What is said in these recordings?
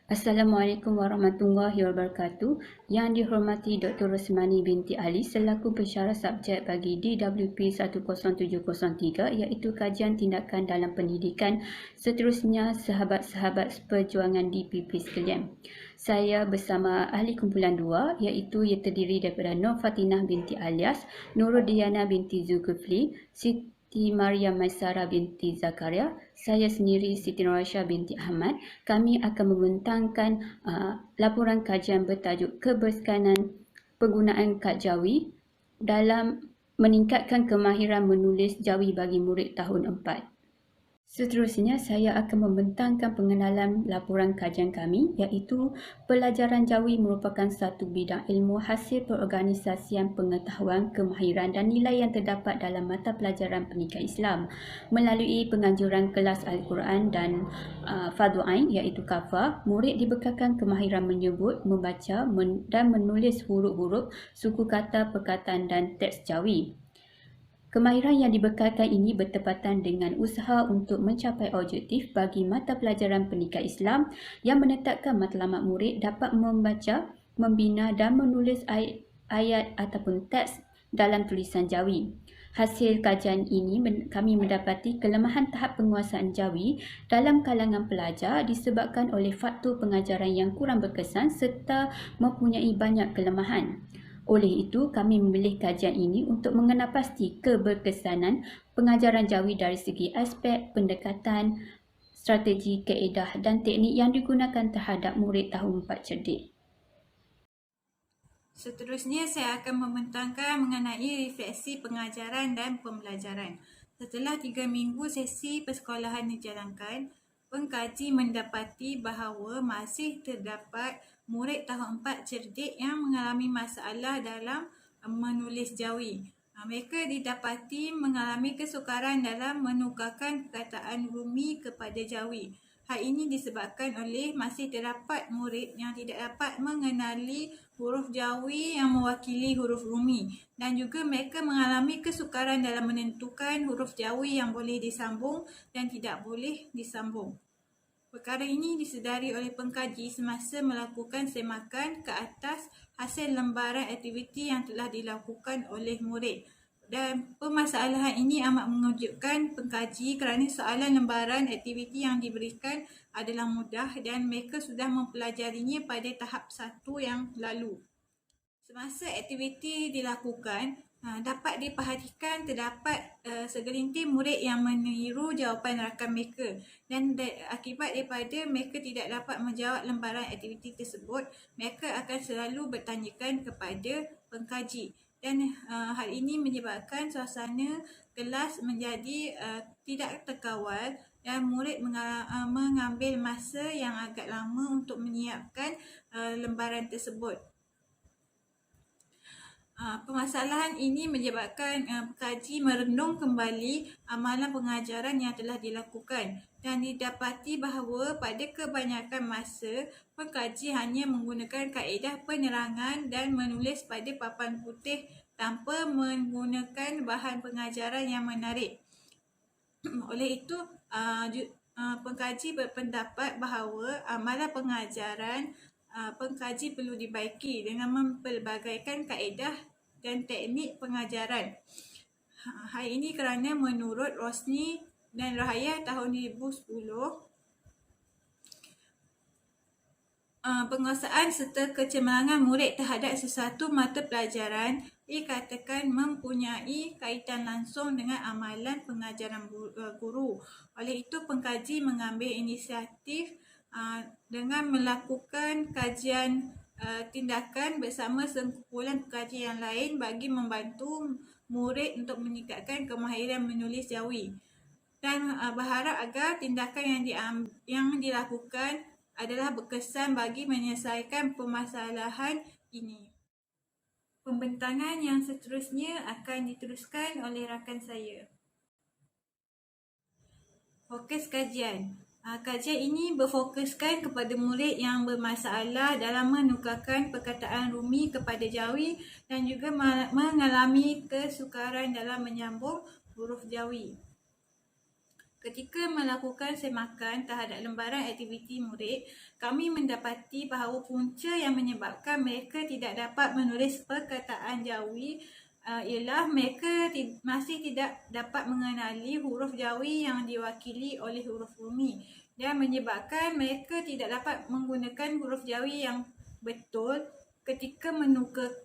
Assalamualaikum warahmatullahi wabarakatuh. Yang dihormati Dr. Rosmani binti Ali selaku pensyarah subjek bagi DWP 10703 iaitu kajian tindakan dalam pendidikan, seterusnya sahabat-sahabat perjuangan DPP sekalian. Saya bersama ahli kumpulan 2 iaitu ia terdiri daripada Nur Fatinah binti Alias, Nurul Diana binti Zulkifli, Siti Maryam Maisara binti Zakaria, saya sendiri Siti Nuraisyah binti Ahmad. Kami akan membentangkan laporan kajian bertajuk keberskanan penggunaan kad Jawi dalam meningkatkan kemahiran menulis Jawi bagi murid tahun 4. Seterusnya, saya akan membentangkan pengenalan laporan kajian kami iaitu pelajaran Jawi merupakan satu bidang ilmu hasil perorganisasian pengetahuan, kemahiran dan nilai yang terdapat dalam mata pelajaran pendidikan Islam melalui penganjuran kelas Al-Quran dan Fardu Ain iaitu kafah. Murid dibekalkan kemahiran menyebut, membaca dan menulis huruf-huruf, suku kata, perkataan dan teks Jawi. Kemahiran yang dibekalkan ini bertepatan dengan usaha untuk mencapai objektif bagi mata pelajaran pendidikan Islam yang menetapkan matlamat murid dapat membaca, membina dan menulis ayat ataupun teks dalam tulisan Jawi. Hasil kajian ini kami mendapati kelemahan tahap penguasaan Jawi dalam kalangan pelajar disebabkan oleh faktor pengajaran yang kurang berkesan serta mempunyai banyak kelemahan. Oleh itu, kami memilih kajian ini untuk mengenal pasti keberkesanan pengajaran Jawi dari segi aspek pendekatan, strategi, kaedah dan teknik yang digunakan terhadap murid tahun 4 cerdik. Seterusnya, saya akan membentangkan mengenai refleksi pengajaran dan pembelajaran. Setelah 3 minggu sesi persekolahan dijalankan, pengkaji mendapati bahawa masih terdapat murid tahun 4 cerdik yang mengalami masalah dalam menulis Jawi. Mereka didapati mengalami kesukaran dalam menukarkan perkataan Rumi kepada Jawi. Hal ini disebabkan oleh masih terdapat murid yang tidak dapat mengenali huruf Jawi yang mewakili huruf Rumi dan juga mereka mengalami kesukaran dalam menentukan huruf Jawi yang boleh disambung dan tidak boleh disambung. Perkara ini disedari oleh pengkaji semasa melakukan semakan ke atas hasil lembaran aktiviti yang telah dilakukan oleh murid. Dan permasalahan ini amat mengejutkan pengkaji kerana soalan lembaran aktiviti yang diberikan adalah mudah dan mereka sudah mempelajarinya pada tahap 1 yang lalu. Semasa aktiviti dilakukan, dapat diperhatikan terdapat segelintir murid yang meniru jawapan rakan mereka dan akibat daripada mereka tidak dapat menjawab lembaran aktiviti tersebut, mereka akan selalu bertanyakan kepada pengkaji dan hal ini menyebabkan suasana kelas menjadi tidak terkawal dan murid mengambil masa yang agak lama untuk menyiapkan lembaran tersebut. Permasalahan ini menyebabkan pengkaji merenung kembali amalan pengajaran yang telah dilakukan dan didapati bahawa pada kebanyakan masa pengkaji hanya menggunakan kaedah penerangan dan menulis pada papan putih tanpa menggunakan bahan pengajaran yang menarik. Oleh itu, pengkaji berpendapat bahawa amalan pengajaran pengkaji perlu dibaiki dengan mempelbagaikan kaedah dan teknik pengajaran. Hal ini kerana menurut Rosni dan Rahayah tahun 2010, penguasaan serta kecemerlangan murid terhadap sesuatu mata pelajaran dikatakan mempunyai kaitan langsung dengan amalan pengajaran guru. Oleh itu, pengkaji mengambil inisiatif dengan melakukan kajian tindakan bersama sekumpulan pengkaji yang lain bagi membantu murid untuk meningkatkan kemahiran menulis Jawi dan berharap agar tindakan yang dilakukan adalah berkesan bagi menyelesaikan permasalahan ini. Pembentangan yang seterusnya akan diteruskan oleh rakan saya. Fokus kajian. Kajian ini berfokuskan kepada murid yang bermasalah dalam menukarkan perkataan Rumi kepada Jawi dan juga mengalami kesukaran dalam menyambung huruf Jawi. Ketika melakukan semakan terhadap lembaran aktiviti murid, kami mendapati bahawa punca yang menyebabkan mereka tidak dapat menulis perkataan Jawi ialah mereka masih tidak dapat mengenali huruf Jawi yang diwakili oleh huruf Rumi dan menyebabkan mereka tidak dapat menggunakan huruf Jawi yang betul ketika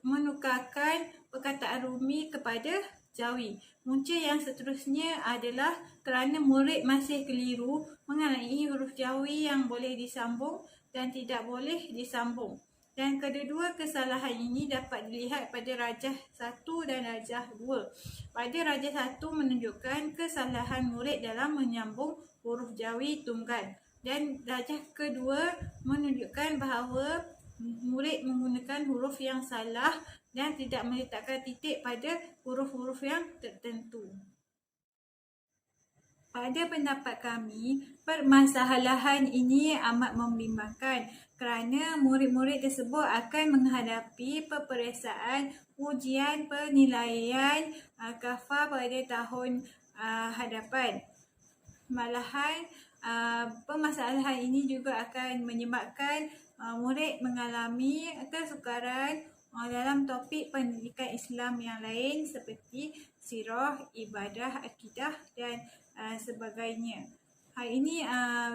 menukarkan perkataan Rumi kepada Jawi. Punca yang seterusnya adalah kerana murid masih keliru mengenai huruf Jawi yang boleh disambung dan tidak boleh disambung. Dan kedua-dua kesalahan ini dapat dilihat pada rajah 1 dan rajah 2. Pada rajah 1 menunjukkan kesalahan murid dalam menyambung huruf Jawi tunggal. Dan rajah kedua menunjukkan bahawa murid menggunakan huruf yang salah dan tidak meletakkan titik pada huruf-huruf yang tertentu. Pada pendapat kami, permasalahan ini amat membimbangkan kerana murid-murid tersebut akan menghadapi peperiksaan ujian penilaian KAFA pada tahun hadapan. Malahan, permasalahan ini juga akan menyebabkan murid mengalami kesukaran dalam topik pendidikan Islam yang lain seperti sirah, ibadah, akidah dan sebagainya. Hal ini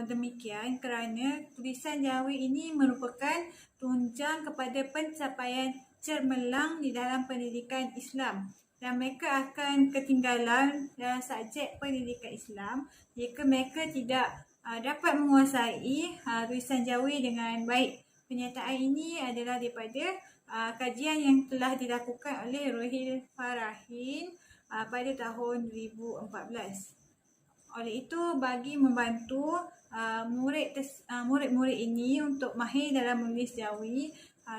demikian kerana tulisan Jawi ini merupakan tunjang kepada pencapaian cemerlang di dalam pendidikan Islam dan mereka akan ketinggalan dalam subjek pendidikan Islam jika mereka tidak dapat menguasai tulisan Jawi dengan baik. Penyataan ini adalah daripada kajian yang telah dilakukan oleh Rohil Farahin pada tahun 2014. Oleh itu, bagi membantu murid-murid ini untuk mahir dalam menulis Jawi,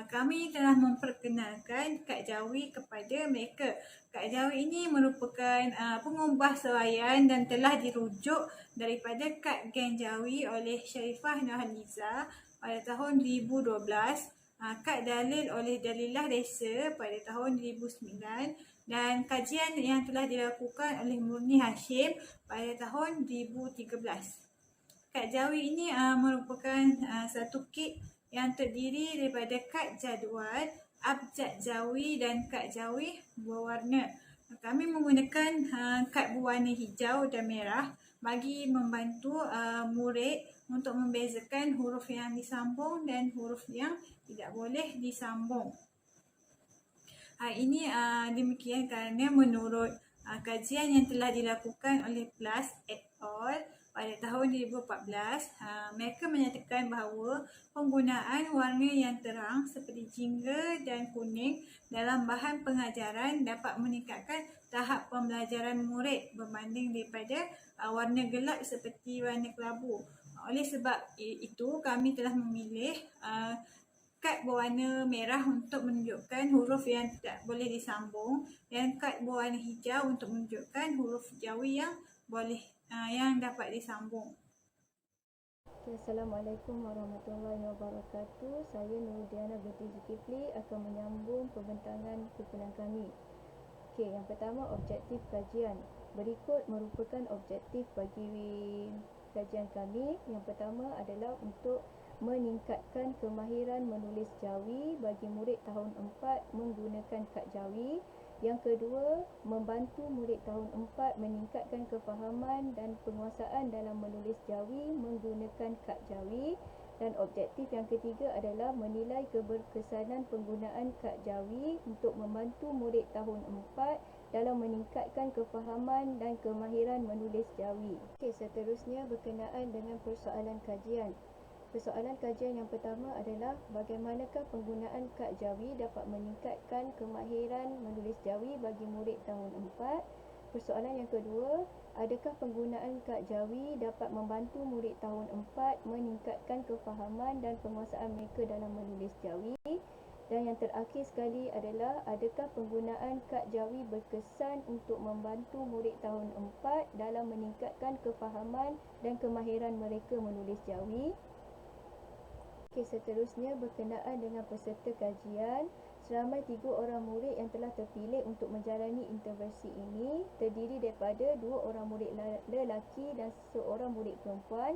kami telah memperkenalkan Kad Jawi kepada mereka. Kad Jawi ini merupakan pengubah sewaian dan telah dirujuk daripada Kad Gen Jawi oleh Sharifah Nurhaliza pada tahun 2012, Kad Dalil oleh Dalilah Desa pada tahun 2009 dan kajian yang telah dilakukan oleh Murni Hashim pada tahun 2013. Kad Jawi ini merupakan satu kit yang terdiri daripada kad jadual, abjad Jawi dan kad Jawi berwarna. Kami menggunakan kad berwarna hijau dan merah bagi membantu murid untuk membezakan huruf yang disambung dan huruf yang tidak boleh disambung. Ini demikian kerana menurut kajian yang telah dilakukan oleh Plus et al. Pada tahun 2014, mereka menyatakan bahawa penggunaan warna yang terang seperti jingga dan kuning dalam bahan pengajaran dapat meningkatkan tahap pembelajaran murid berbanding daripada warna gelap seperti warna kelabu. Oleh sebab itu, kami telah memilih kad berwarna merah untuk menunjukkan huruf yang tidak boleh disambung dan kad berwarna hijau untuk menunjukkan huruf Jawi yang boleh yang dapat disambung. Assalamualaikum warahmatullahi wabarakatuh. Saya Nurdiana binti Zulkifli akan menyambung pembentangan kumpulan kami. Yang pertama, objektif kajian. Berikut merupakan objektif bagi kajian kami. Yang pertama adalah untuk meningkatkan kemahiran menulis Jawi bagi murid tahun 4 menggunakan kad Jawi. Yang kedua, membantu murid tahun 4 meningkatkan kefahaman dan penguasaan dalam menulis Jawi menggunakan kad Jawi. Dan objektif yang ketiga adalah menilai keberkesanan penggunaan kad Jawi untuk membantu murid tahun 4 dalam meningkatkan kefahaman dan kemahiran menulis Jawi. Seterusnya berkenaan dengan persoalan kajian. Persoalan kajian yang pertama adalah bagaimanakah penggunaan kad Jawi dapat meningkatkan kemahiran menulis Jawi bagi murid tahun 4. Persoalan yang kedua, adakah penggunaan kad Jawi dapat membantu murid tahun 4 meningkatkan kefahaman dan penguasaan mereka dalam menulis Jawi. Dan yang terakhir sekali adalah adakah penggunaan kad Jawi berkesan untuk membantu murid tahun 4 dalam meningkatkan kefahaman dan kemahiran mereka menulis Jawi. Seterusnya berkenaan dengan peserta kajian. Seramai 3 orang murid yang telah terpilih untuk menjalani intervensi ini terdiri daripada 2 orang murid lelaki dan 1 orang murid perempuan.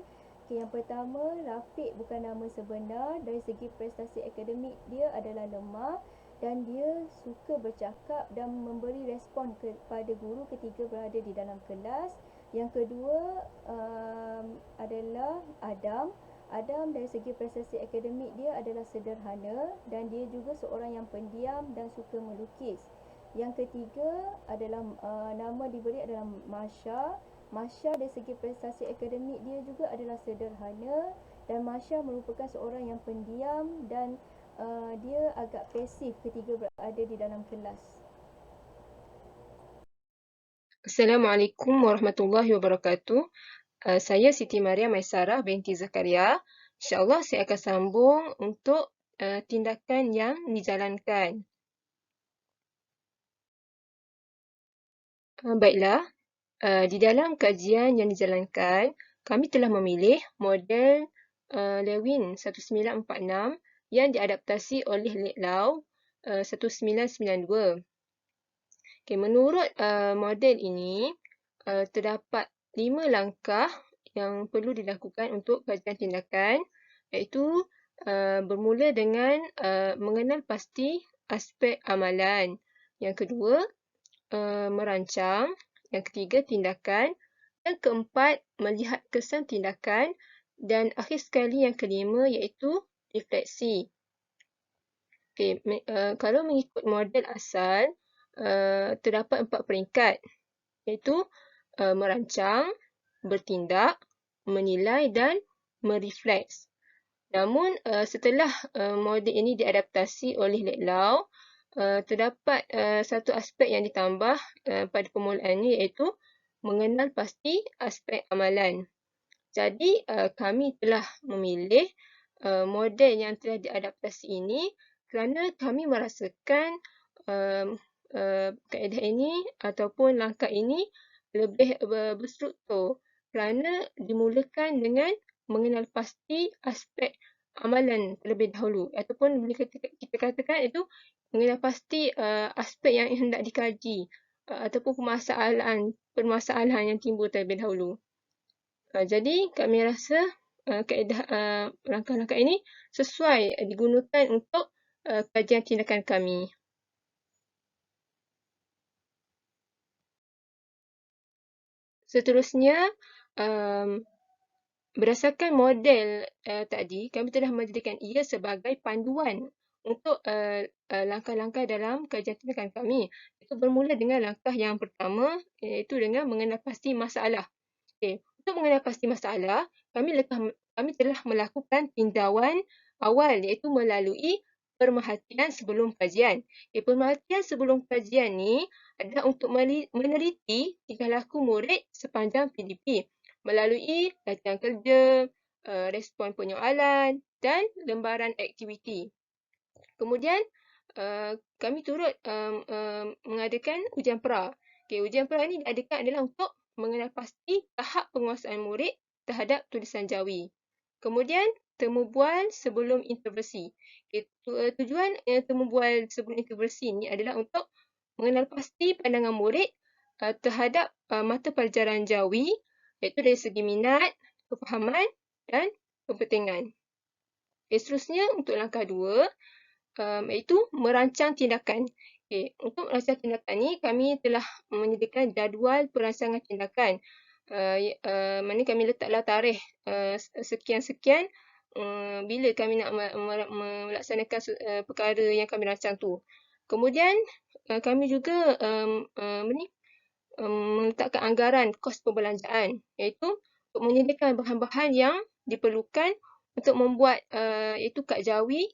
Yang pertama, Rafiq bukan nama sebenar. Dari segi prestasi akademik dia adalah lemah dan dia suka bercakap dan memberi respon kepada guru ketika berada di dalam kelas. Yang kedua adalah Adam. Adam dari segi prestasi akademik dia adalah sederhana dan dia juga seorang yang pendiam dan suka melukis. Yang ketiga adalah nama diberi adalah Masya. Masya dari segi prestasi akademik dia juga adalah sederhana dan Masya merupakan seorang yang pendiam dan dia agak pasif ketika berada di dalam kelas. Assalamualaikum warahmatullahi wabarakatuh. Saya Siti Maria Maisarah binti Zakaria. InsyaAllah saya akan sambung untuk tindakan yang dijalankan. Baiklah, di dalam kajian yang dijalankan, kami telah memilih model Lewin 1946 yang diadaptasi oleh Lik Lau 1992. Okay, menurut model ini, terdapat 5 langkah yang perlu dilakukan untuk kajian tindakan, iaitu bermula dengan mengenal pasti aspek amalan. Yang kedua, merancang. Yang ketiga, tindakan. Yang keempat, melihat kesan tindakan. Dan akhir sekali yang kelima iaitu refleksi. Okay, kalau mengikut model asal, terdapat 4 peringkat, iaitu merancang, bertindak, menilai dan merefleks. Namun setelah model ini diadaptasi oleh Lik Lau, terdapat satu aspek yang ditambah pada permulaan ini, iaitu mengenal pasti aspek amalan. Jadi kami telah memilih model yang telah diadaptasi ini kerana kami merasakan kaedah ini ataupun langkah ini lebih berstruktur kerana dimulakan dengan mengenal pasti aspek amalan terlebih dahulu, ataupun boleh kita katakan itu mengenal pasti aspek yang hendak dikaji ataupun permasalahan yang timbul terlebih dahulu. Jadi kami rasa kaedah langkah-langkah ini sesuai digunakan untuk kajian tindakan kami. Seterusnya, berdasarkan model tadi, kami telah menjadikan ia sebagai panduan untuk langkah-langkah dalam kajian tindakan kami. Itu bermula dengan langkah yang pertama, iaitu dengan mengenal pasti masalah. Okay. Untuk mengenal pasti masalah, kami telah melakukan tinjauan awal, iaitu melalui pemerhatian sebelum kajian. Okay, pemerhatian sebelum kajian ni adalah untuk meneliti tingkah laku murid sepanjang PDP melalui latihan kerja, respon penyoalan dan lembaran aktiviti. Kemudian kami turut mengadakan ujian pra. Okay, ujian pra ini diadakan adalah untuk mengenal pasti tahap penguasaan murid terhadap tulisan Jawi. Kemudian temu bual sebelum intervensi. Okay, tujuan temu bual sebelum intervensi ini adalah untuk mengenal pasti pandangan murid terhadap mata pelajaran Jawi, iaitu dari segi minat, kefahaman dan kepentingan. Okay, seterusnya untuk langkah 2, iaitu merancang tindakan. Okay, untuk merancang tindakan ini, kami telah menyediakan jadual perancangan tindakan. Mana kami letaklah tarikh sekian-sekian bila kami nak melaksanakan perkara yang kami rancang tu. Kemudian kami juga meletakkan anggaran kos perbelanjaan, iaitu untuk menyediakan bahan-bahan yang diperlukan untuk membuat iaitu kad Jawi,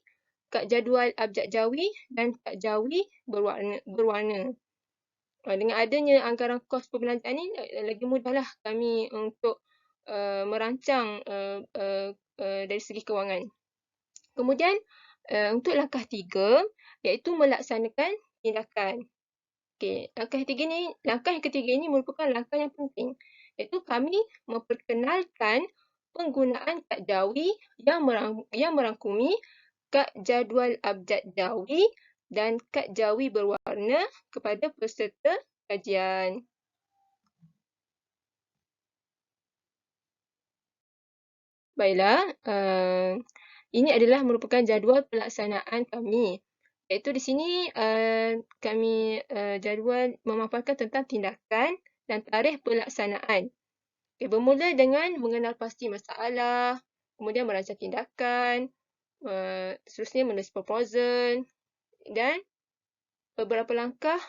kad jadual abjad Jawi dan kad Jawi berwarna. Dengan adanya anggaran kos perbelanjaan ini, lagi mudahlah kami untuk merancang dari segi kewangan. Kemudian untuk langkah 3, iaitu melaksanakan tindakan. Okay, langkah yang ketiga ini merupakan langkah yang penting, iaitu kami memperkenalkan penggunaan kad Jawi yang merangkumi kad jadual abjad Jawi dan kad jawi berwarna kepada peserta kajian. Baiklah, ini adalah merupakan jadual pelaksanaan kami. Iaitu di sini kami jadual memaparkan tentang tindakan dan tarikh pelaksanaan. Bermula dengan mengenal pasti masalah, kemudian merancang tindakan, seterusnya menulis proposal dan beberapa langkah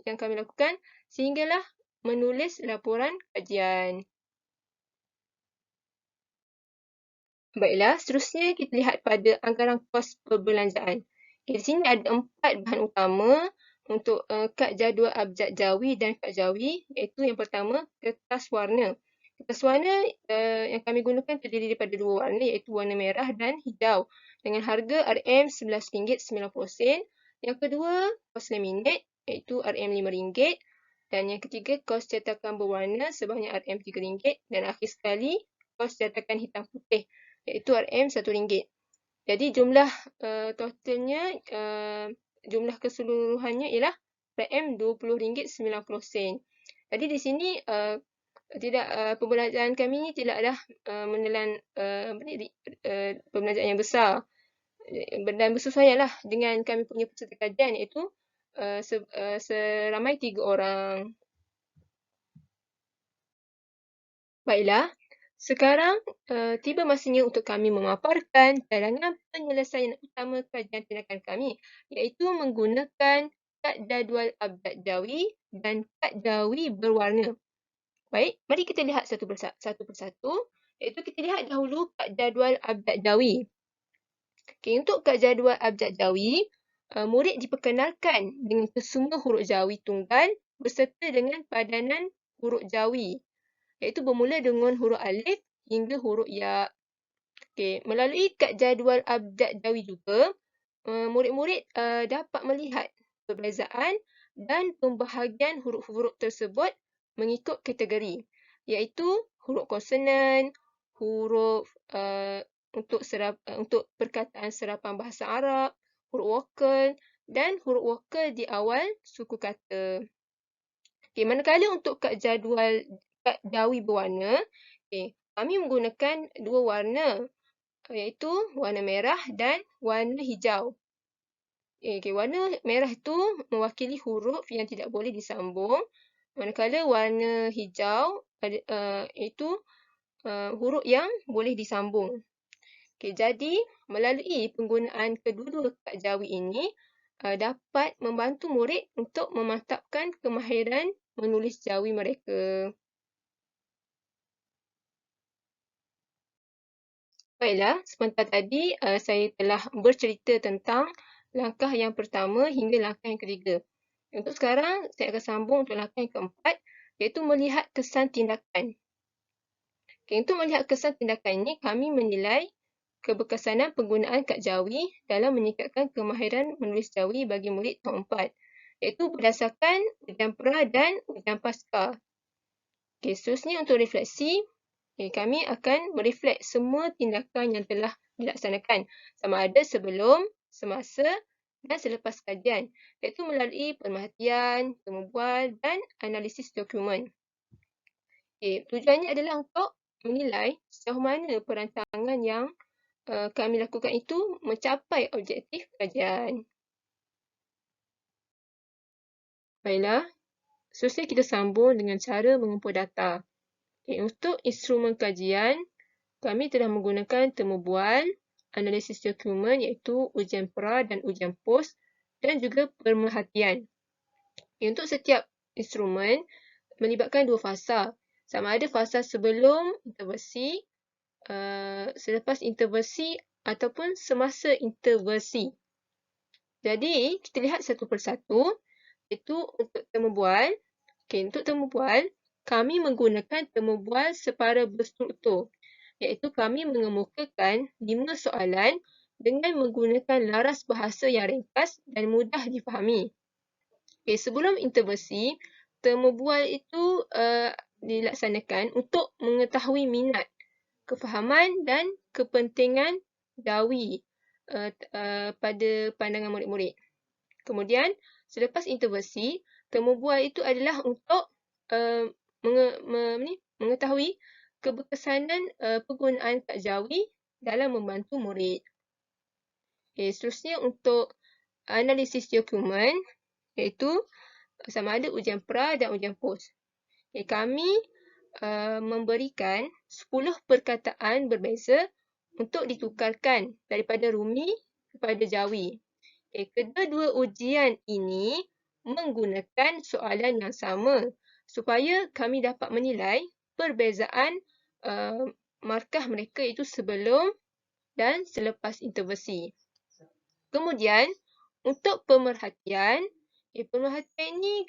yang kami lakukan sehinggalah menulis laporan kajian. Baiklah, seterusnya kita lihat pada anggaran kos perbelanjaan. Di sini ada 4 bahan utama untuk kad jadual abjad jawi dan kad jawi, iaitu yang pertama kertas warna. Kertas warna yang kami gunakan terdiri daripada 2 warna, iaitu warna merah dan hijau dengan harga RM11.90. Yang kedua, kos laminate iaitu RM5, dan yang ketiga kos cetakan berwarna sebanyak RM3, dan akhir sekali kos cetakan hitam putih iaitu RM1. Jadi jumlah totalnya, jumlah keseluruhannya ialah RM20.90. Jadi di sini perbelanjaan kami ni tidaklah menelan perbelanjaan yang besar dan bersesuaianlah dengan kami punya peserta kajian iaitu seramai 3 orang. Baiklah, sekarang tiba masanya untuk kami memaparkan cadangan penyelesaian utama kajian tindakan kami, iaitu menggunakan kad jadual abjad jawi dan kad jawi berwarna. Baik, mari kita lihat satu persatu, iaitu kita lihat dahulu kad jadual abjad jawi. Okay, untuk kad jadual abjad jawi, murid diperkenalkan dengan kesemua huruf jawi tunggal berserta dengan padanan huruf jawi, iaitu bermula dengan huruf alif hingga huruf ya. Okay, melalui kad jadual abjad jawi juga, murid-murid dapat melihat perbezaan dan pembahagian huruf-huruf tersebut mengikut kategori, iaitu huruf konsonan, huruf untuk perkataan serapan bahasa Arab, huruf vokal dan huruf vokal di awal suku kata. Okay, manakala untuk kad jawi berwarna, kami menggunakan 2 warna, iaitu warna merah dan warna hijau. Warna merah itu mewakili huruf yang tidak boleh disambung, manakala warna hijau itu huruf yang boleh disambung. Jadi melalui penggunaan kedua-dua kad jawi ini dapat membantu murid untuk memantapkan kemahiran menulis jawi mereka. Baiklah, sebentar tadi saya telah bercerita tentang langkah yang pertama hingga langkah yang ketiga. Untuk sekarang, saya akan sambung untuk langkah yang keempat, iaitu melihat kesan tindakan. Untuk melihat kesan tindakan ini, kami menilai keberkesanan penggunaan kad jawi dalam meningkatkan kemahiran menulis jawi bagi murid tahun 4, iaitu berdasarkan ujian pra dan ujian pasca. Seterusnya untuk refleksi, kami akan mereflek semua tindakan yang telah dilaksanakan, sama ada sebelum, semasa dan selepas kajian, iaitu melalui pemerhatian, temubual dan analisis dokumen. Tujuannya adalah untuk menilai sejauh mana perancangan yang kami lakukan itu mencapai objektif kajian. Baiklah, seterusnya kita sambung dengan cara mengumpul data. Untuk instrumen kajian, kami telah menggunakan temubual, analisis dokumen iaitu ujian pra dan ujian pos dan juga pemerhatian. Untuk setiap instrumen melibatkan 2 fasa, sama ada fasa sebelum intervensi, selepas intervensi ataupun semasa intervensi. Jadi, kita lihat satu persatu, iaitu untuk temubual. Untuk temubual, kami menggunakan temubual separa berstruktur, iaitu kami mengemukakan 5 soalan dengan menggunakan laras bahasa yang ringkas dan mudah difahami. Sebelum intervensi, temubual itu dilaksanakan untuk mengetahui minat, kefahaman dan kepentingan jawi pada pandangan murid-murid. Kemudian, selepas intervensi, temu bual itu adalah untuk mengetahui keberkesanan penggunaan kad jawi dalam membantu murid. Seterusnya untuk analisis dokumen, iaitu sama ada ujian pra dan ujian pos. Kami memberikan 10 perkataan berbeza untuk ditukarkan daripada Rumi kepada Jawi. Kedua-dua ujian ini menggunakan soalan yang sama supaya kami dapat menilai perbezaan markah mereka itu sebelum dan selepas intervensi. Kemudian, untuk pemerhatian, pemerhatian ini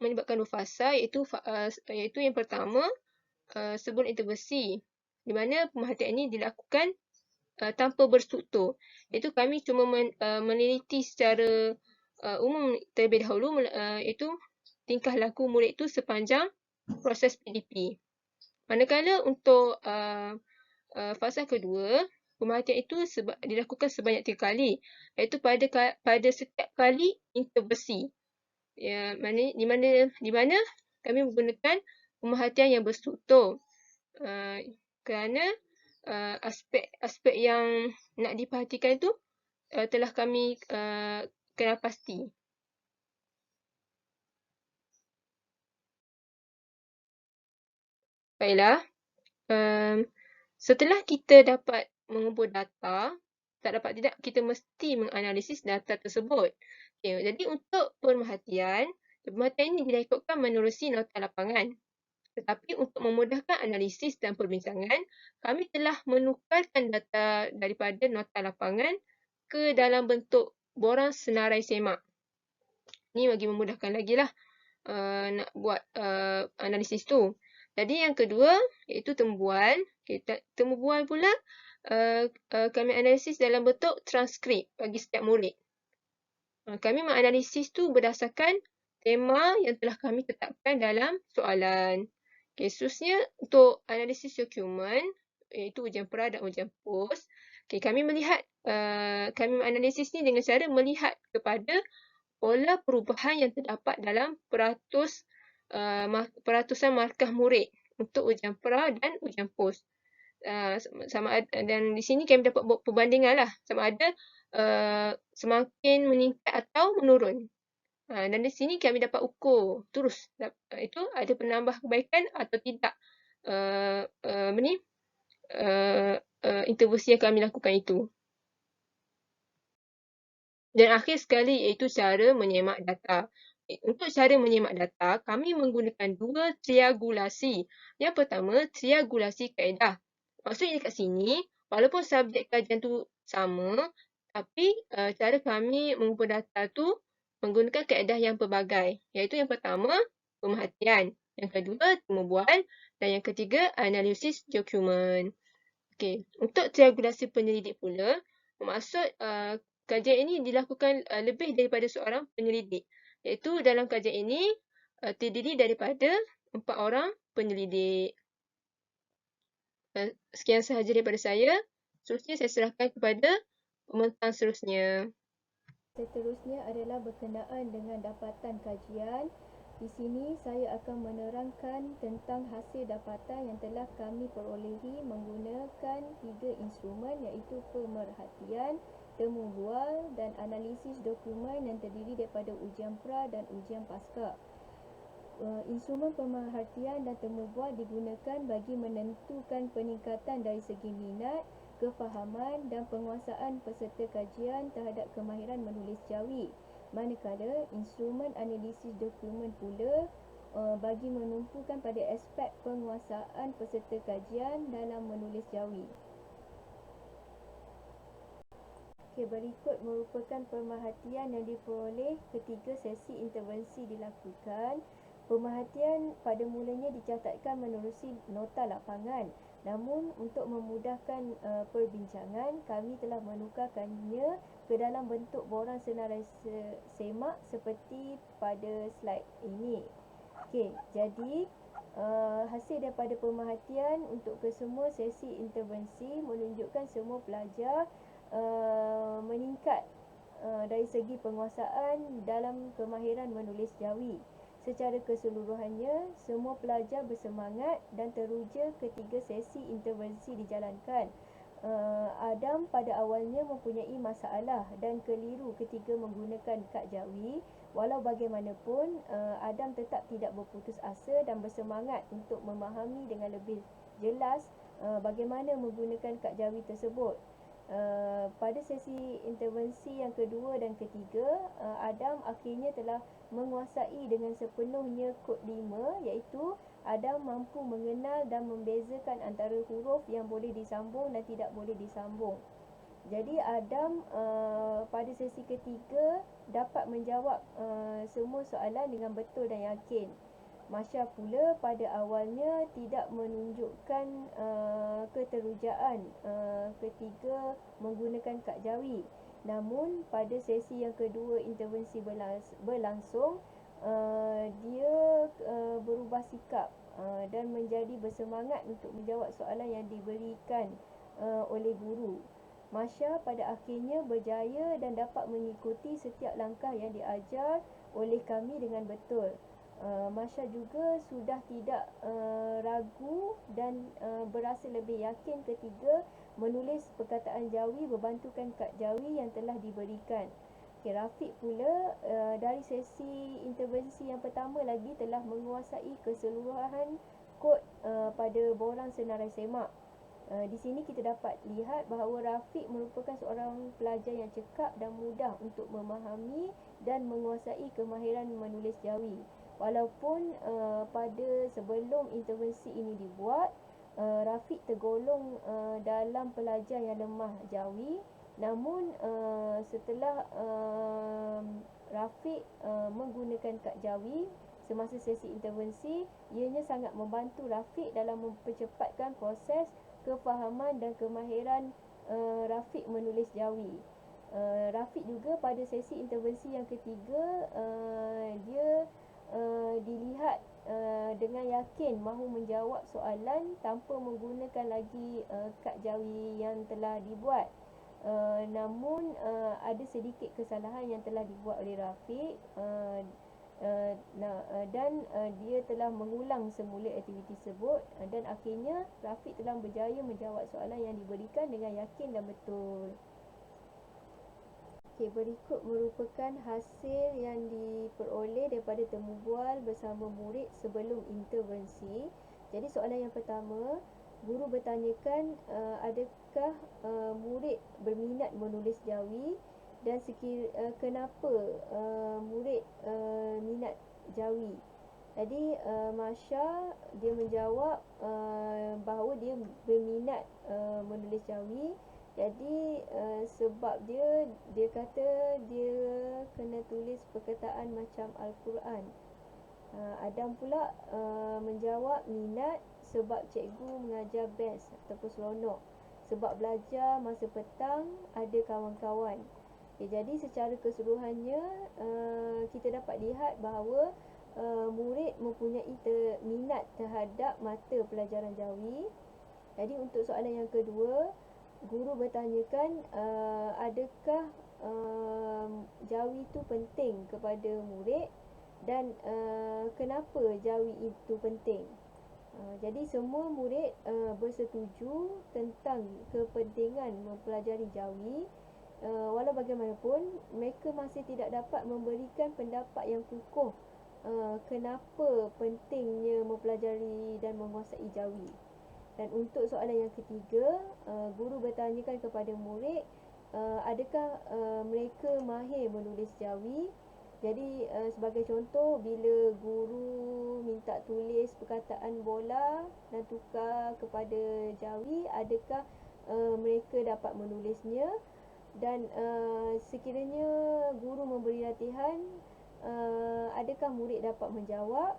menyebabkan dua fasa, iaitu yang pertama sebelum intervensi, di mana pemerhatian ini dilakukan tanpa berstruktur. Iaitu kami cuma meneliti secara umum terlebih dahulu, iaitu tingkah laku murid itu sepanjang proses PDP. Manakala untuk fasa kedua, pemerhatian itu dilakukan sebanyak 3 kali, iaitu pada setiap kali intervensi. Di mana kami menggunakan pemerhatian yang berstruktur kerana aspek yang nak diperhatikan itu telah kami kenal pasti. Baiklah, setelah kita dapat mengumpul data, tak dapat tidak kita mesti menganalisis data tersebut. Jadi untuk pemerhatian ini dilakukan menerusi nota lapangan. Tetapi untuk memudahkan analisis dan perbincangan, kami telah menukarkan data daripada nota lapangan ke dalam bentuk borang senarai semak. Ini bagi memudahkan lagi lah nak buat analisis tu. Jadi yang kedua iaitu temu bual. Temu bual pula kami analisis dalam bentuk transkrip bagi setiap murid. Kami menganalisis tu berdasarkan tema yang telah kami tetapkan dalam soalan. Seterusnya untuk analisis dokumen, iaitu ujian pra dan ujian pos. Kami menganalisis ni dengan cara melihat kepada pola perubahan yang terdapat dalam peratusan markah murid untuk ujian pra dan ujian pos. Dan di sini kami dapat buat perbandingan lah, sama ada semakin meningkat atau menurun. Dan di sini kami dapat ukur terus itu ada penambah kebaikan atau tidak intervensi yang kami lakukan itu. Dan akhir sekali iaitu cara menyemak data. Untuk cara menyemak data, kami menggunakan 2 triangulasi. Yang pertama, triangulasi kaedah. Maksudnya dekat sini, walaupun subjek kajian tu sama, tapi cara kami mengumpul data tu menggunakan kaedah yang pelbagai. Iaitu yang pertama, pemerhatian. Yang kedua, temu bual. Dan yang ketiga, analisis dokumen. Untuk triangulasi penyelidik pula, maksud kajian ini dilakukan lebih daripada seorang penyelidik. Iaitu dalam kajian ini terdiri daripada 4 orang penyelidik. Sekian sahaja daripada saya. Seterusnya saya serahkan kepada pembentang seterusnya. Seterusnya adalah berkenaan dengan dapatan kajian. Di sini saya akan menerangkan tentang hasil dapatan yang telah kami perolehi menggunakan 3 instrumen, iaitu pemerhatian, temu bual dan analisis dokumen yang terdiri daripada ujian pra dan ujian pasca. Instrumen pemerhatian dan temu bual digunakan bagi menentukan peningkatan dari segi minat, kefahaman dan penguasaan peserta kajian terhadap kemahiran menulis Jawi. Manakala instrumen analisis dokumen pula bagi menumpukan pada aspek penguasaan peserta kajian dalam menulis Jawi. Berikut merupakan pemerhatian yang diperoleh ketika sesi intervensi dilakukan. Pemerhatian pada mulanya dicatatkan menerusi nota lapangan. Namun untuk memudahkan perbincangan, kami telah menukarkannya ke dalam bentuk borang senarai semak seperti pada slide ini. Jadi hasil daripada pemerhatian untuk kesemua sesi intervensi menunjukkan semua pelajar meningkat dari segi penguasaan dalam kemahiran menulis Jawi. Secara keseluruhannya, semua pelajar bersemangat dan teruja ketika sesi intervensi dijalankan. Adam pada awalnya mempunyai masalah dan keliru ketika menggunakan kad Jawi. Walau bagaimanapun, Adam tetap tidak berputus asa dan bersemangat untuk memahami dengan lebih jelas bagaimana menggunakan kad Jawi tersebut. Pada sesi intervensi yang kedua dan ketiga, Adam akhirnya telah menguasai dengan sepenuhnya kod 5, iaitu Adam mampu mengenal dan membezakan antara huruf yang boleh disambung dan tidak boleh disambung. Jadi Adam pada sesi ketiga dapat menjawab semua soalan dengan betul dan yakin. Masya pula pada awalnya tidak menunjukkan keterujaan ketika menggunakan kad Jawi. Namun pada sesi yang kedua intervensi berlangsung, dia berubah sikap dan menjadi bersemangat untuk menjawab soalan yang diberikan oleh guru. Masya pada akhirnya berjaya dan dapat mengikuti setiap langkah yang diajar oleh kami dengan betul. Masya juga sudah tidak ragu dan berasa lebih yakin ketika menulis perkataan Jawi berbantukan kad Jawi yang telah diberikan. Rafiq pula dari sesi intervensi yang pertama lagi telah menguasai keseluruhan kod pada borang senarai semak. Di sini kita dapat lihat bahawa Rafiq merupakan seorang pelajar yang cekap dan mudah untuk memahami dan menguasai kemahiran menulis Jawi. Walaupun pada sebelum intervensi ini dibuat, Rafiq tergolong dalam pelajar yang lemah Jawi. Namun setelah Rafiq menggunakan kad Jawi semasa sesi intervensi, ianya sangat membantu Rafiq dalam mempercepatkan proses kefahaman dan kemahiran Rafiq menulis Jawi. Rafiq juga pada sesi intervensi yang ketiga, dia dilihat dengan yakin mahu menjawab soalan tanpa menggunakan lagi kad Jawi yang telah dibuat. Namun ada sedikit kesalahan yang telah dibuat oleh Rafiq dan dia telah mengulang semula aktiviti tersebut dan akhirnya Rafiq telah berjaya menjawab soalan yang diberikan dengan yakin dan betul. Okey, berikut merupakan hasil yang diperoleh daripada temu bual bersama murid sebelum intervensi. Jadi soalan yang pertama, guru bertanyakan adakah murid berminat menulis Jawi dan kenapa murid minat Jawi. Jadi Masya dia menjawab bahawa dia berminat menulis Jawi. Jadi sebab dia kata dia kena tulis perkataan macam Al-Quran. Adam pula menjawab minat sebab cikgu mengajar best ataupun seronok. Sebab belajar masa petang ada kawan-kawan. Jadi secara keseluruhannya kita dapat lihat bahawa murid mempunyai minat terhadap mata pelajaran Jawi. Jadi untuk soalan yang kedua, guru bertanyakan adakah Jawi itu penting kepada murid dan kenapa Jawi itu penting. Jadi semua murid bersetuju tentang kepentingan mempelajari Jawi. Walau bagaimanapun, mereka masih tidak dapat memberikan pendapat yang kukuh kenapa pentingnya mempelajari dan menguasai Jawi. Dan untuk soalan yang ketiga, guru bertanyakan kepada murid adakah mereka mahir menulis Jawi. Jadi sebagai contoh, bila guru minta tulis perkataan bola dan tukar kepada Jawi, adakah mereka dapat menulisnya. Dan sekiranya guru memberi latihan, adakah murid dapat menjawab.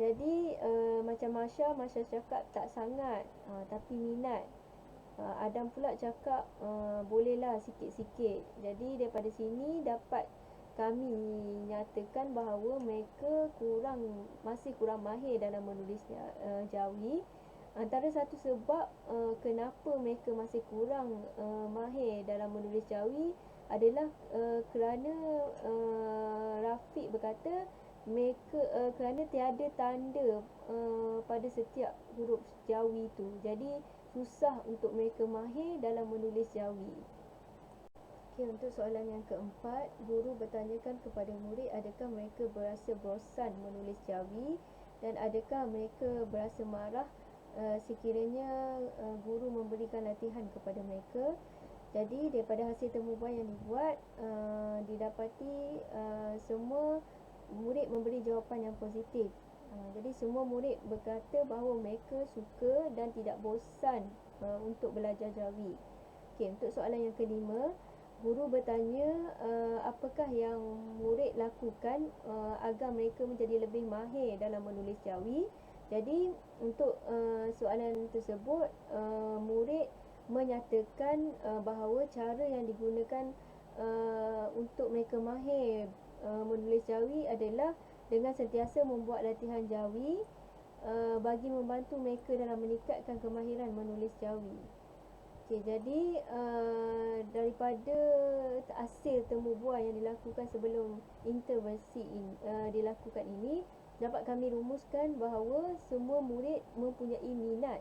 Jadi macam Masya cakap tak sangat tapi minat. Adam pula cakap bolehlah sikit-sikit. Jadi daripada sini dapat kami nyatakan bahawa mereka masih kurang mahir dalam menulis Jawi. Antara satu sebab kenapa mereka masih kurang mahir dalam menulis Jawi adalah kerana Rafiq berkata kerana tiada tanda pada setiap huruf Jawi itu. Jadi susah untuk mereka mahir dalam menulis Jawi. Okey, untuk soalan yang keempat, guru bertanyakan kepada murid adakah mereka berasa bosan menulis Jawi dan adakah mereka berasa marah sekiranya guru memberikan latihan kepada mereka. Jadi daripada hasil temubual yang dibuat, didapati semua murid memberi jawapan yang positif. Jadi semua murid berkata bahawa mereka suka dan tidak bosan untuk belajar Jawi. Okey, untuk soalan yang kelima, guru bertanya apakah yang murid lakukan agar mereka menjadi lebih mahir dalam menulis Jawi. Jadi untuk soalan tersebut, murid menyatakan bahawa cara yang digunakan untuk mereka mahir menulis Jawi adalah dengan sentiasa membuat latihan Jawi bagi membantu mereka dalam meningkatkan kemahiran menulis Jawi. Okey, jadi daripada hasil temubual yang dilakukan sebelum intervensi dilakukan ini, dapat kami rumuskan bahawa semua murid mempunyai minat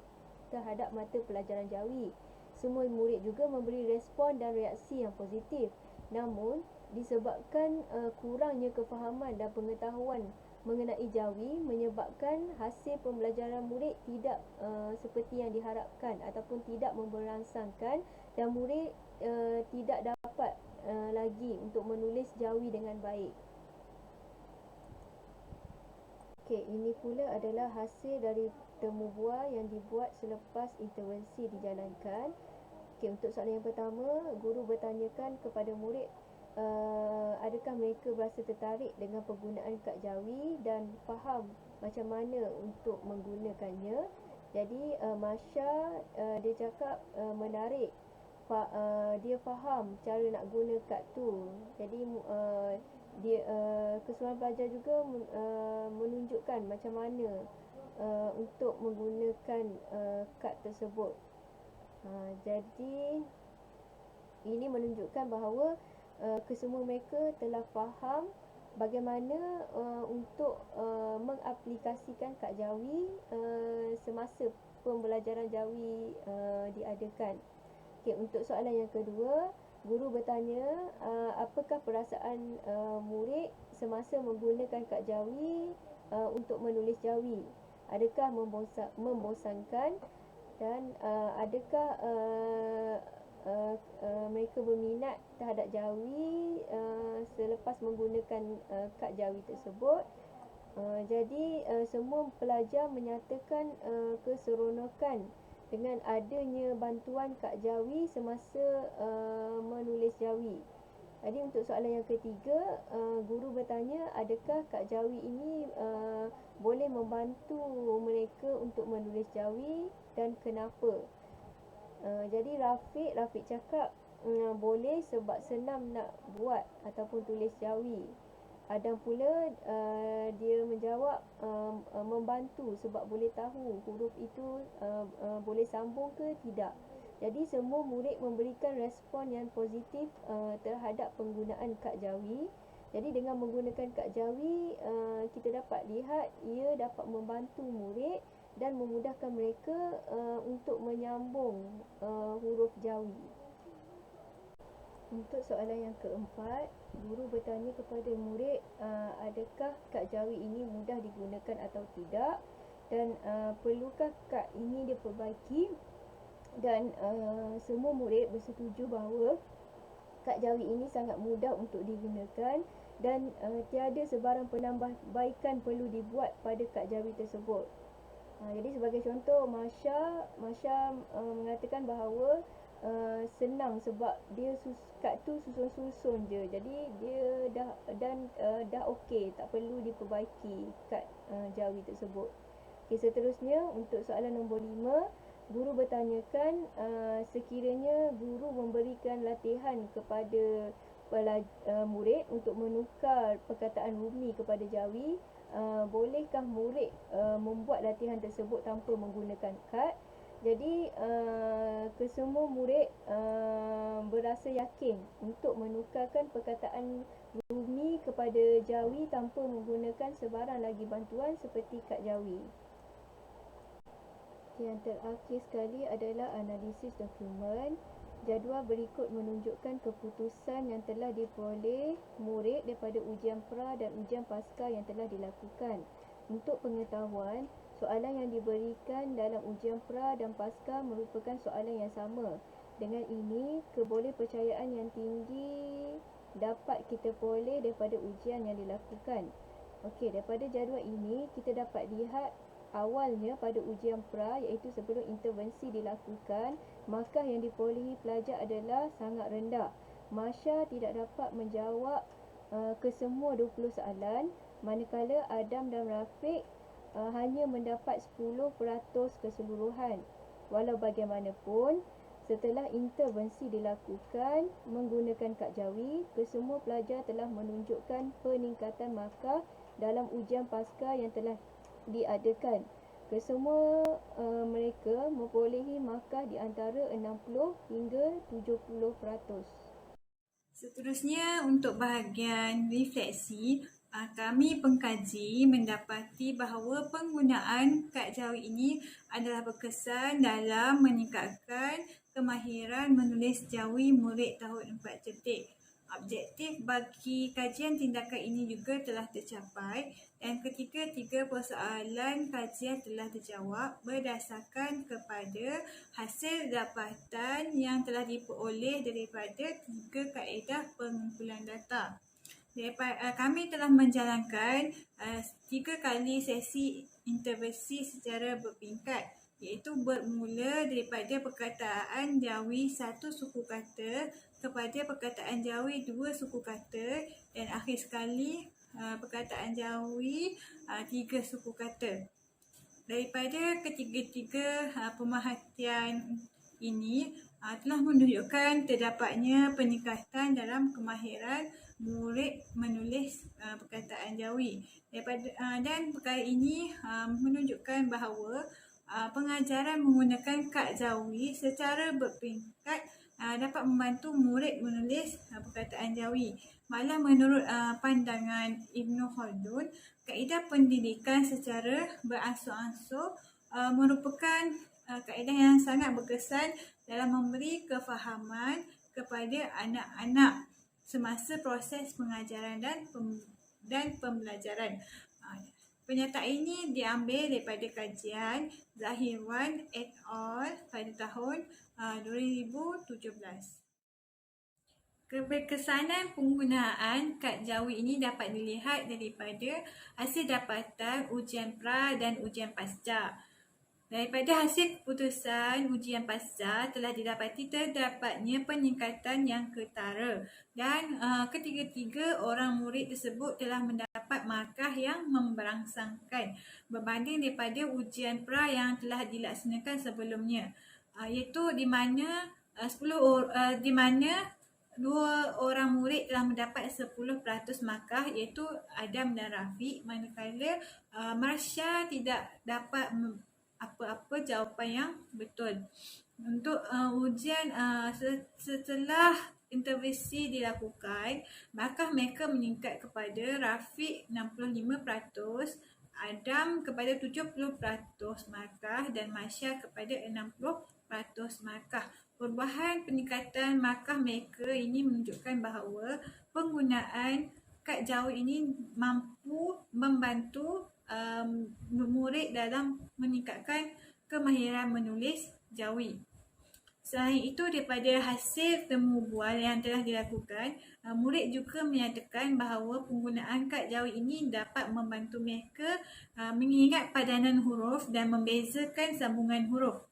terhadap mata pelajaran Jawi. Semua murid juga memberi respon dan reaksi yang positif. Namun, disebabkan kurangnya kefahaman dan pengetahuan mengenai Jawi menyebabkan hasil pembelajaran murid tidak seperti yang diharapkan ataupun tidak memberangsangkan dan murid tidak dapat lagi untuk menulis Jawi dengan baik. Okey, ini pula adalah hasil dari temubual yang dibuat selepas intervensi dijalankan. Okey, untuk soalan yang pertama, guru bertanyakan kepada murid adakah mereka berasa tertarik dengan penggunaan kad Jawi dan faham macam mana untuk menggunakannya. Jadi Masya dia cakap menarik, dia faham cara nak guna kad tu. Jadi dia keseluruhan pelajar juga menunjukkan macam mana untuk menggunakan kad tersebut. Jadi ini menunjukkan bahawa kesemua mereka telah faham bagaimana untuk mengaplikasikan kad Jawi semasa pembelajaran Jawi diadakan. Okey, untuk soalan yang kedua, guru bertanya apakah perasaan murid semasa menggunakan kad Jawi untuk menulis Jawi. Adakah membosankan dan adakah mereka berminat terhadap Jawi selepas menggunakan kad Jawi tersebut. Jadi semua pelajar menyatakan keseronokan dengan adanya bantuan kad Jawi semasa menulis Jawi. Jadi untuk soalan yang ketiga, guru bertanya adakah kad Jawi ini boleh membantu mereka untuk menulis Jawi dan kenapa. Jadi Rafiq cakap boleh sebab senang nak buat ataupun tulis Jawi. Adam pula dia menjawab membantu sebab boleh tahu huruf itu boleh sambung ke tidak. Jadi semua murid memberikan respon yang positif terhadap penggunaan kad Jawi. Jadi dengan menggunakan kad Jawi kita dapat lihat ia dapat membantu murid dan memudahkan mereka untuk menyambung huruf Jawi. Untuk soalan yang keempat, guru bertanya kepada murid adakah kad Jawi ini mudah digunakan atau tidak dan perlukah kad ini diperbaiki, dan semua murid bersetuju bahawa kad Jawi ini sangat mudah untuk digunakan dan tiada sebarang penambahbaikan perlu dibuat pada kad Jawi tersebut. Jadi sebagai contoh, Masya mengatakan bahawa senang sebab dia kad tu susun-susun je. Jadi dia dah okey, tak perlu diperbaiki kad Jawi tersebut. Okey, seterusnya untuk soalan nombor 5, guru bertanyakan sekiranya guru memberikan latihan kepada murid untuk menukar perkataan Rumi kepada Jawi, bolehkah murid membuat latihan tersebut tanpa menggunakan kad? Jadi kesemua murid berasa yakin untuk menukarkan perkataan Rumi kepada Jawi tanpa menggunakan sebarang lagi bantuan seperti kad Jawi. Yang terakhir sekali adalah analisis dokumen. Jadual berikut menunjukkan keputusan yang telah diperoleh murid daripada ujian pra dan ujian pasca yang telah dilakukan. Untuk pengetahuan, soalan yang diberikan dalam ujian pra dan pasca merupakan soalan yang sama. Dengan ini, kebolehpercayaan yang tinggi dapat kita peroleh daripada ujian yang dilakukan. Okey, daripada jadual ini kita dapat lihat awalnya pada ujian pra iaitu sebelum intervensi dilakukan, markah yang diperolehi pelajar adalah sangat rendah. Masya tidak dapat menjawab kesemua 20 soalan, manakala Adam dan Rafiq hanya mendapat 10% keseluruhan. Walau bagaimanapun, setelah intervensi dilakukan menggunakan kad Jawi, kesemua pelajar telah menunjukkan peningkatan markah dalam ujian pasca yang telah diadakan. Kesemua mereka memperolehi markah di antara 60 hingga 70%. Seterusnya, untuk bahagian refleksi, kami pengkaji mendapati bahawa penggunaan kad Jawi ini adalah berkesan dalam meningkatkan kemahiran menulis Jawi murid tahun 4 cetek. Objektif bagi kajian tindakan ini juga telah tercapai dan ketika-tiga persoalan kajian telah dijawab berdasarkan kepada hasil dapatan yang telah diperoleh daripada 3 kaedah pengumpulan data. Kami telah menjalankan 3 kali sesi intervensi secara berperingkat, iaitu bermula daripada perkataan Jawi 1 suku kata kepada perkataan Jawi 2 suku kata dan akhir sekali perkataan Jawi 3 suku kata. Daripada ketiga-tiga pemerhatian ini telah menunjukkan terdapatnya peningkatan dalam kemahiran murid menulis perkataan Jawi. Dan perkara ini menunjukkan bahawa pengajaran menggunakan kad Jawi secara berperingkat dapat membantu murid menulis perkataan Jawi. Malah menurut pandangan Ibn Khaldun, kaedah pendidikan secara beransur-ansur merupakan kaedah yang sangat berkesan dalam memberi kefahaman kepada anak-anak semasa proses pengajaran dan pembelajaran. Pernyataan ini diambil daripada kajian Zahirwan et al. Pada tahun 2017. Keberkesanan penggunaan kad Jawi ini dapat dilihat daripada hasil dapatan ujian pra dan ujian pasca. Daripada hasil keputusan ujian pasca telah didapati terdapatnya peningkatan yang ketara dan ketiga-tiga orang murid tersebut telah mendapat markah yang memberangsangkan berbanding daripada ujian pra yang telah dilaksanakan sebelumnya, iaitu di mana 2 orang murid telah mendapat 10% markah, iaitu Adam dan Rafiq, manakala Marsha tidak dapat apa-apa jawapan yang betul. Untuk ujian setelah intervensi dilakukan, markah mereka meningkat kepada Rafiq 65%, Adam kepada 70% markah dan Marsha kepada 60% markah. Perubahan peningkatan markah mereka ini menunjukkan bahawa penggunaan kad Jawi ini mampu membantu murid dalam meningkatkan kemahiran menulis Jawi. Selain itu, daripada hasil temu bual yang telah dilakukan, murid juga menyatakan bahawa penggunaan kad Jawi ini dapat membantu mereka mengingat padanan huruf dan membezakan sambungan huruf.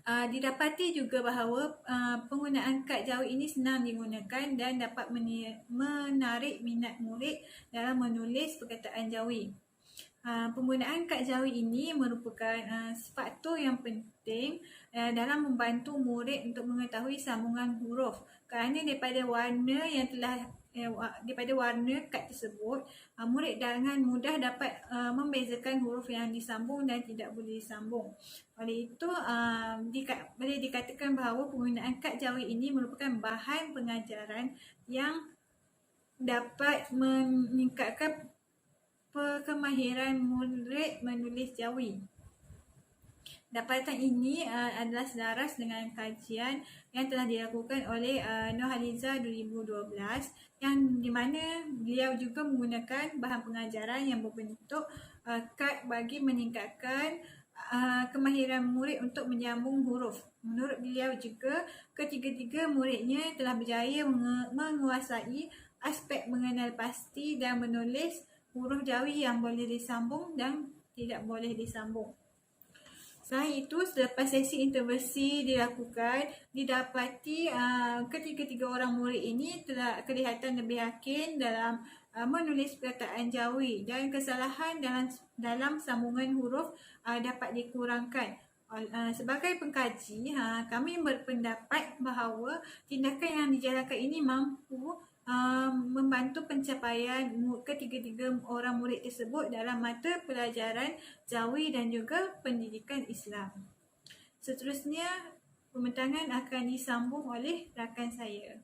Didapati juga bahawa penggunaan kad Jawi ini senang digunakan dan dapat menarik minat murid dalam menulis perkataan Jawi. Penggunaan kad Jawi ini merupakan faktor yang penting dalam membantu murid untuk mengetahui sambungan huruf, kerana daripada warna yang telah daripada warna kad tersebut, murid dengan mudah dapat membezakan huruf yang disambung dan tidak boleh disambung. Oleh itu, boleh dikatakan bahawa penggunaan kad jawi ini merupakan bahan pengajaran yang dapat meningkatkan kemahiran murid menulis jawi. Dapatan ini adalah selaras dengan kajian yang telah dilakukan oleh Nurhaliza 2012 yang di mana beliau juga menggunakan bahan pengajaran yang berbentuk kad bagi meningkatkan kemahiran murid untuk menyambung huruf. Menurut beliau juga, ketiga-tiga muridnya telah berjaya menguasai aspek mengenal pasti dan menulis huruf jawi yang boleh disambung dan tidak boleh disambung. Selain itu, selepas sesi interversi dilakukan, didapati ketiga-tiga orang murid ini telah kelihatan lebih yakin dalam menulis perkataan jawi dan kesalahan dalam sambungan huruf dapat dikurangkan. Sebagai pengkaji, kami berpendapat bahawa tindakan yang dijalankan ini mampu membantu pencapaian ketiga-tiga orang murid tersebut dalam mata pelajaran jawi dan juga pendidikan Islam. Seterusnya, pembentangan akan disambung oleh rakan saya.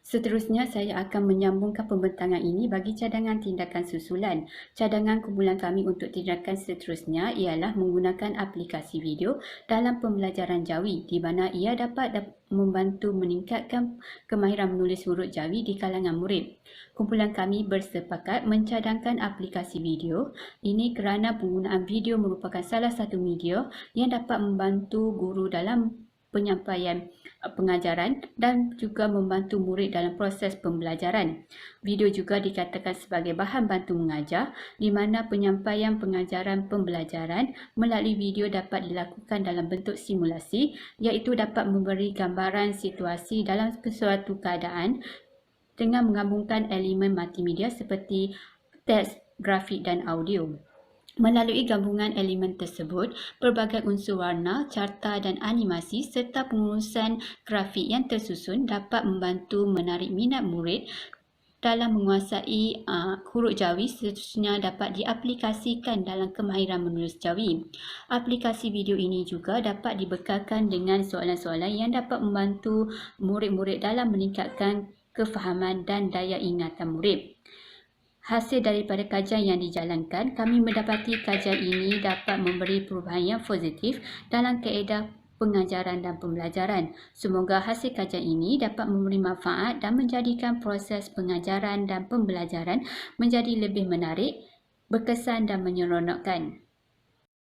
Seterusnya, saya akan menyambungkan pembentangan ini bagi cadangan tindakan susulan. Cadangan kumpulan kami untuk tindakan seterusnya ialah menggunakan aplikasi video dalam pembelajaran jawi di mana ia dapat membantu meningkatkan kemahiran menulis huruf jawi di kalangan murid. Kumpulan kami bersepakat mencadangkan aplikasi video ini kerana penggunaan video merupakan salah satu media yang dapat membantu guru dalam penyampaian pengajaran dan juga membantu murid dalam proses pembelajaran. Video juga dikatakan sebagai bahan bantu mengajar di mana penyampaian pengajaran pembelajaran melalui video dapat dilakukan dalam bentuk simulasi iaitu dapat memberi gambaran situasi dalam sesuatu keadaan dengan menggabungkan elemen multimedia seperti teks, grafik dan audio. Melalui gabungan elemen tersebut, pelbagai unsur warna, carta dan animasi serta pengurusan grafik yang tersusun dapat membantu menarik minat murid dalam menguasai huruf jawi. Seterusnya dapat diaplikasikan dalam kemahiran menulis jawi. Aplikasi video ini juga dapat dibekalkan dengan soalan-soalan yang dapat membantu murid-murid dalam meningkatkan kefahaman dan daya ingatan murid. Hasil daripada kajian yang dijalankan, kami mendapati kajian ini dapat memberi perubahan yang positif dalam kaedah pengajaran dan pembelajaran. Semoga hasil kajian ini dapat memberi manfaat dan menjadikan proses pengajaran dan pembelajaran menjadi lebih menarik, berkesan dan menyeronokkan.